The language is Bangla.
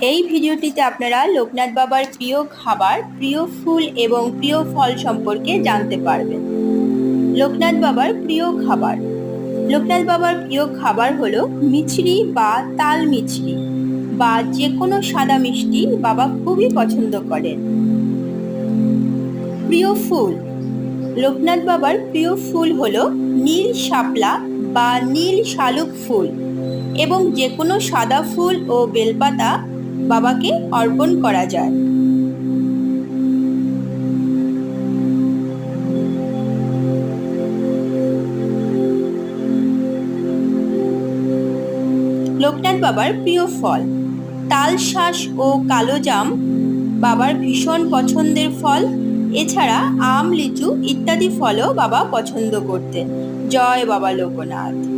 এই ভিডিওটিতে আপনারা লোকনাথ বাবার প্রিয় খাবার, প্রিয় ফুল এবং প্রিয় ফল সম্পর্কে জানতে পারবেন। লোকনাথ বাবার প্রিয় খাবার। লোকনাথ বাবার প্রিয় খাবার হলো মিছরি বা তাল মিছরি বা যে কোনো সাদা মিষ্টি বাবা খুবই পছন্দ করেন। প্রিয় ফুল। লোকনাথ বাবার প্রিয় ফুল হলো নীল শাপলা বা নীল শালুক ফুল এবং যে কোনো সাদা ফুল ও বেলপাতা বাবাকে অর্পণ করা যায়। লোকনাথ বাবার প্রিয় ফল। তালশাঁস ও কালো জাম বাবার ভীষণ পছন্দের ফল। এছাড়া আম, লিচু ইত্যাদি ফলও বাবা পছন্দ করতেন। জয় বাবা লোকনাথ।